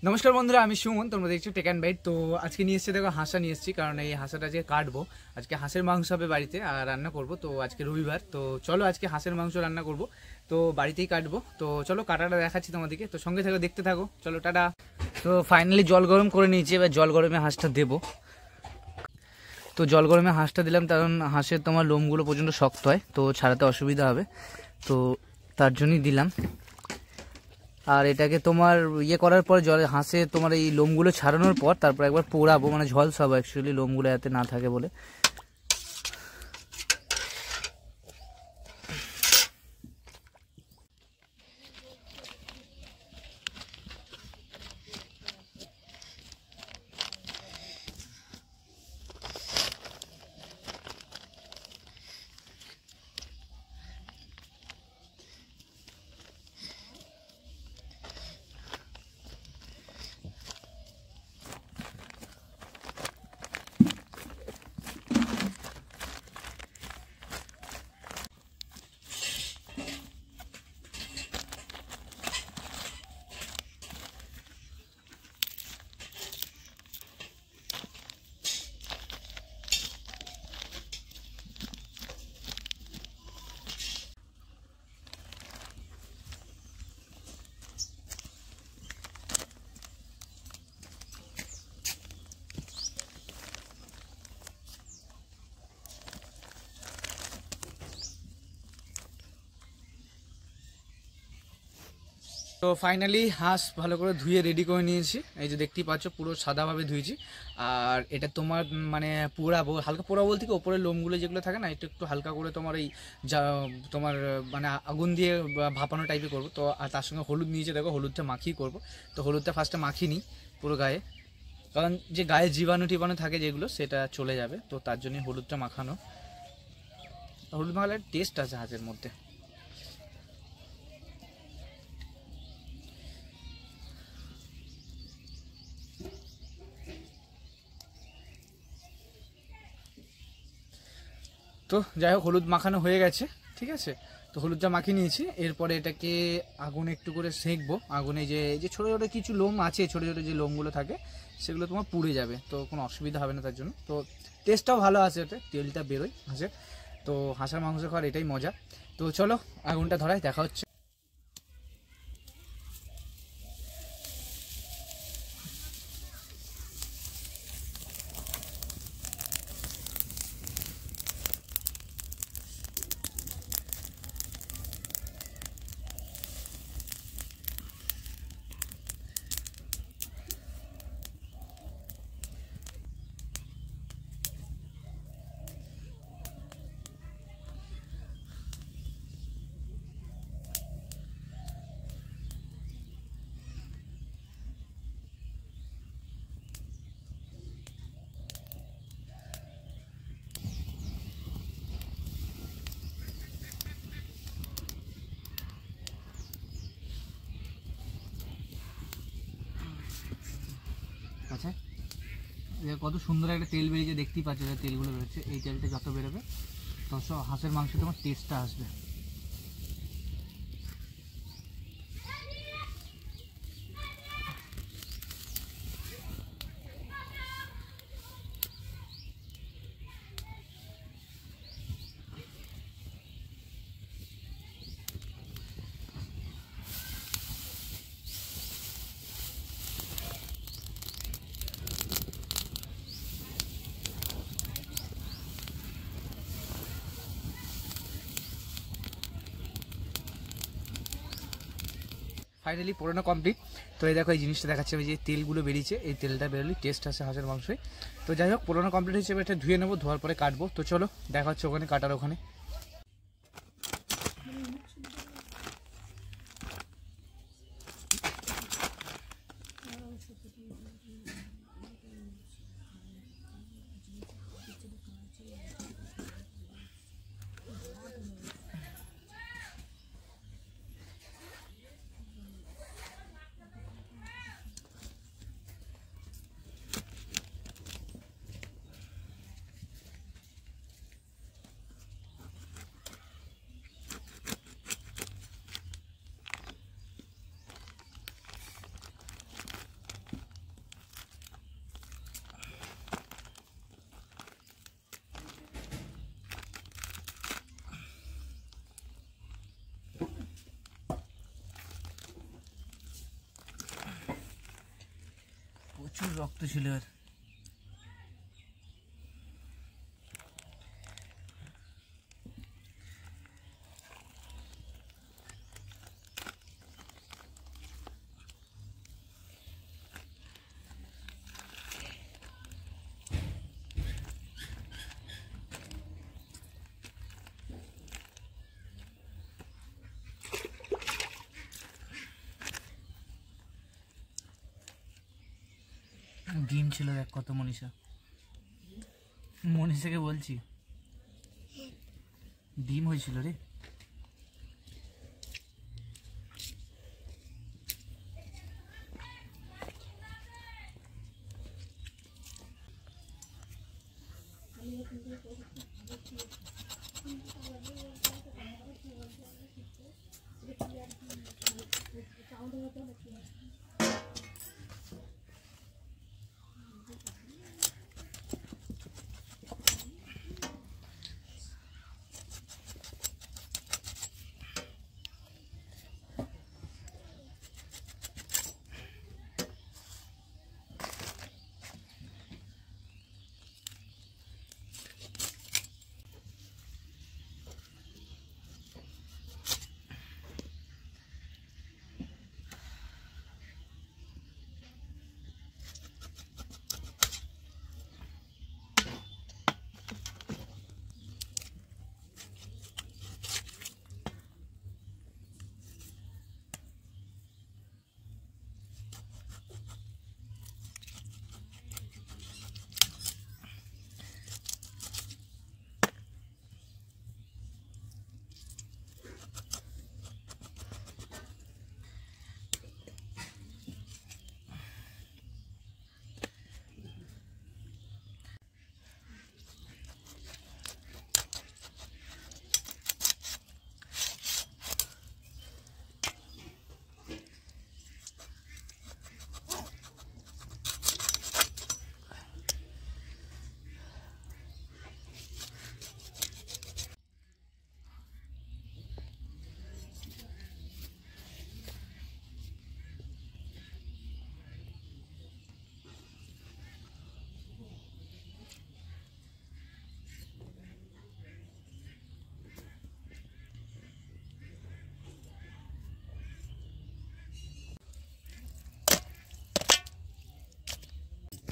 নমস্কার বন্ধুরা, আমি সুমন। তোমরা দেখছো টেক অ্যান্ড বাইট। তো আজকে নিয়ে এসেছি, দেখো হাঁসা নিয়ে এসেছি, কারণ এই হাঁসাটা আজকে কাটবো। আজকে হাঁসের মাংস হবে বাড়িতে আর রান্না করব। তো আজকে রবিবার, তো চলো আজকে হাঁসের মাংস রান্না করব। তো বাড়িতেই কাটবো। তো চলো কাটাটা দেখাচ্ছি তোমাদেরকে, তো সঙ্গে থাকো, দেখতে থাকো। চলো টাটা। তো ফাইনালি জল গরম করে নিয়েছি, এবার জল গরমে হাঁসটা দেবো। তো জল গরমে হাঁসটা দিলাম, কারণ হাঁসের তোমার লোমগুলো প্রচণ্ড শক্ত হয়, তো ছাড়াতে অসুবিধা হবে, তো তার জন্যই দিলাম। আর এটাকে তোমার করার পর জলে হাঁসে তোমার এই লোমগুলো ছাড়ানোর পর তারপর একবার পোড়াবো, মানে ঝলসাবো অ্যাকচুয়ালি, লোমগুলো যাতে না থাকে বলে। তো ফাইনালি হাঁস ভালো করে ধুয়ে রেডি করে নিয়েছি, এই যে দেখতেই পাচ্ছ পুরো সাদাভাবে ধুয়েছি। আর এটা তোমার মানে পোড়াবো, হালকা পোড়াবো বলতে কি ওপরের লোমগুলো যেগুলো থাকে না, একটু একটু হালকা করে তোমার এই যা তোমার মানে আগুন দিয়ে ভাপানো টাইপে করবো। তো আর তার সঙ্গে হলুদ নিয়েছে, দেখো হলুদটা মাখিয়ে করবো। তো হলুদটা ফার্স্টে মাখিয়ে নিই পুরো গায়ে, কারণ যে গায়ে জীবাণু টিবাণু থাকে যেগুলো সেটা চলে যাবে, তো তার জন্যই হলুদটা মাখানো। হলুদ মাখালে টেস্ট আছে হাঁসের মধ্যে। তো যাই হোক, হলুদ মাখানো হয়ে গেছে, ঠিক আছে। তো হলুদটা মাখিয়ে নিয়েছি, এরপরে এটাকে আগুনে একটু করে সেঁকবো। আগুনে যে যে ছোটো ছোটো কিছু লোম আছে, ছোটো ছোটো যে লোমগুলো থাকে সেগুলো তোমার পুড়ে যাবে, তো কোনো অসুবিধা হবে না তার জন্য। তো টেস্টটাও ভালো আছে, ওতে তেলটা বেরোয় হাঁসের। তো হাঁসের মাংস খাওয়ার এটাই মজা। তো চলো আগুনটা ধরাই, দেখা হচ্ছে। আচ্ছা, কত সুন্দর একটা তেল বেরিয়েছে, দেখতেই পাচ্ছ, তেলগুলো বেরোচ্ছে। এই তেলটা যত বেরোবে তত হাঁসের মাংস তোমার টেস্টটা আসবে। ফাইনালি পোড়ানো কমপ্লিট। তো এই দেখো, এই জিনিসটা দেখাচ্ছে, আমি যে তেলগুলো বেরিয়েছে, এই তেলটা বেরোলে টেস্ট আসে হাঁসের মাংসে। তো যাই হোক, পোড়ানো কমপ্লিট হয়েছে, এটা ধুয়ে নেবো, ধোয়ার পরে কাটবো। তো চলো দেখা হচ্ছে ওখানে, কাটার ওখানে। প্রচুর রক্ত ছিল আর ডিম ছিল দেখ কত। মনীষাকে বলছি ডিম হয়েছিল রে।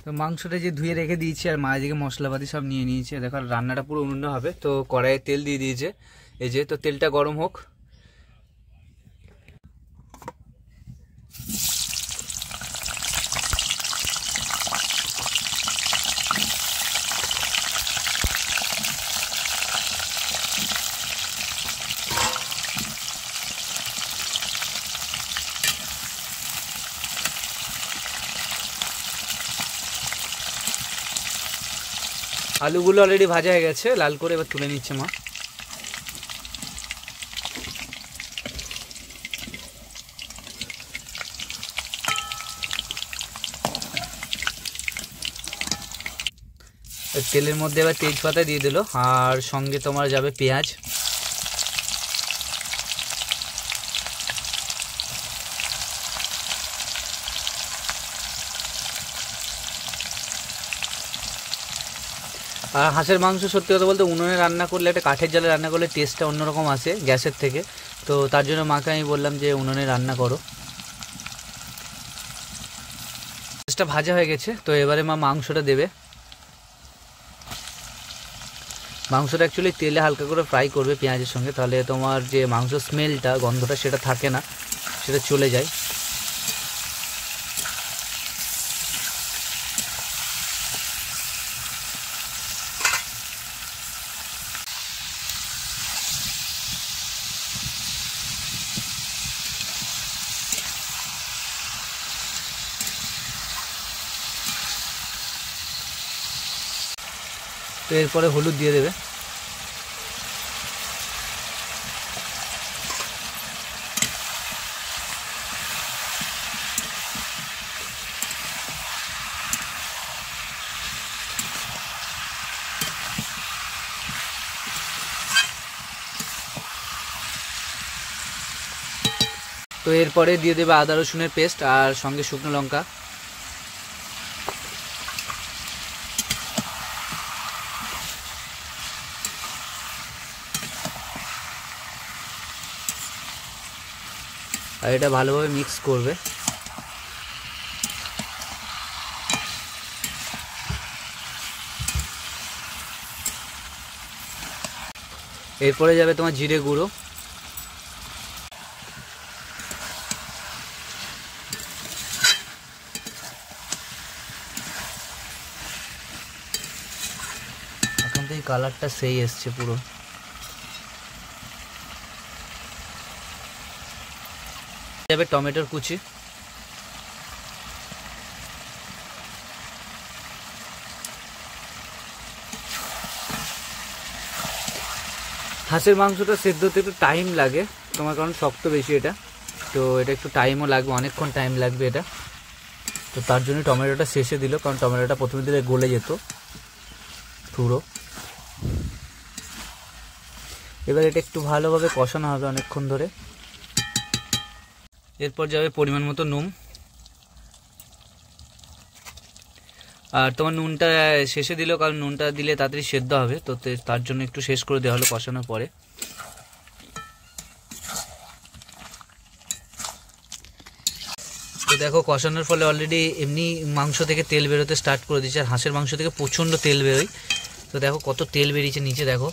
তো মাংসটা যে ধুয়ে রেখে দিয়েছি আর মা এদিকে মশলাপাতি সব নিয়ে নিয়েছে। দেখো রান্নাটা পুরো অন্য হবে। তো কড়াইয়ে তেল দিয়ে দিয়েছে, এই যে। তো তেলটা গরম হোক। আলুগুলো অলরেডি ভাজা হয়ে গেছে লাল করে, এবার তুলে নিচ্ছে মা। তেলের মধ্যে এবার তেজপাতা দিয়ে দিল, আর সঙ্গে তোমার যাবে পেঁয়াজ। আর হাঁসের মাংস সত্যি কথা বলতে উনুনে রান্না করলে, একটা কাঠের জালে রান্না করলে টেস্টটা অন্যরকম আসে গ্যাসের থেকে। তো তার জন্য মাকে আমি বললাম যে উনুনে রান্না করো। মাছটা ভাজা হয়ে গেছে, তো এবারে মা মাংসটা দেবে। মাংসটা অ্যাকচুয়ালি তেলে হালকা করে ফ্রাই করবে পেঁয়াজের সঙ্গে, তাহলে তোমার যে মাংস স্মেলটা, গন্ধটা সেটা থাকে না, সেটা চলে যায়। তো এরপরে হলুদ দিয়ে দেবে। তো এরপরে দিয়ে দেবে আদা রসুনের পেস্ট আর সঙ্গে শুকনো লঙ্কা। আর এটা ভালোভাবে মিক্স করবে। এরপরে যাবে তোমার জিরে গুঁড়ো, এখন থেকে কালারটা সেই এসছে পুরো। যাবে টমেটোর কুচি, হাঁসের মাংসটা সেদ্ধ হতে একটু টাইম লাগে তোমার, কারণ শক্ত বেশি এটা, তো এটা একটু টাইমও লাগবে, অনেকক্ষণ টাইম লাগবে এটা। তো তার জন্য টমেটোটা শেষে দিল, কারণ টমেটোটা প্রথমে দিলে গলে যেত পুরো। এবার এটা একটু ভালোভাবে কষানো হবে অনেকক্ষণ ধরে। এরপর যাবে পরিমাণ মতো নুন, আর তোমার নুনটা শেষে দিল, কারণ নুনটা দিলে তাড়াতাড়ি সেদ্ধ হবে, তো তার জন্য একটু শেষ করে দেওয়া হলো কষানোর পরে। তো দেখো কষানোর ফলে অলরেডি এমনি মাংস থেকে তেল বেরোতে স্টার্ট করে দিয়েছে, আর হাঁসের মাংস থেকে প্রচণ্ড তেল বেরোয়। তো দেখো কত তেল বেরিয়েছে নিচে দেখো।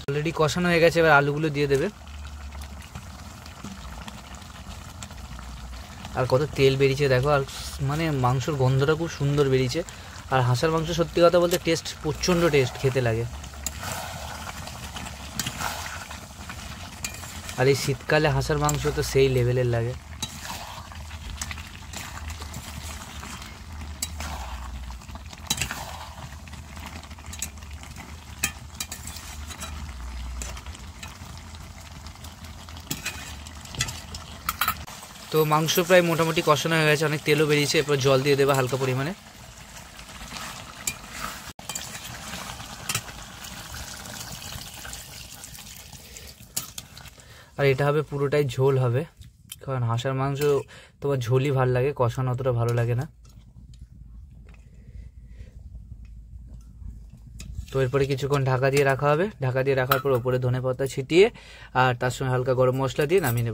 অলরেডি কষানো হয়ে গেছে, এবার আলুগুলো দিয়ে দেবে। আর কত তেল বেরিয়েছে দেখো, আর মানে মাংসর গন্ধটা খুব সুন্দর বেরিয়েছে। আর হাঁসের মাংস সত্যি কথা বলতে টেস্ট, প্রচণ্ড টেস্ট খেতে লাগে। আর এই শীতকালে হাঁসের মাংস তো সেই লেভেলের লাগে। তো মাংস প্রায় মোটামুটি কষানো হয়ে গেছে, অনেক তেলও বেরিয়েছে। এরপর জল দিয়ে দেবে হালকা পরিমাণে। আর এটা হবে পুরোটাই ঝোল হবে, কারণ হাঁসের মাংস তোমার ঝোলই ভালো লাগে, কষানো অতটা ভালো লাগে না। তো এরপরে কিছুক্ষণ ঢাকা দিয়ে রাখা হবে, ঢাকা দিয়ে রাখার পর ওপরে ধনেপাতা ছিটিয়ে আর তার সঙ্গে হালকা গরম মশলা দিয়ে নামিয়ে নেব।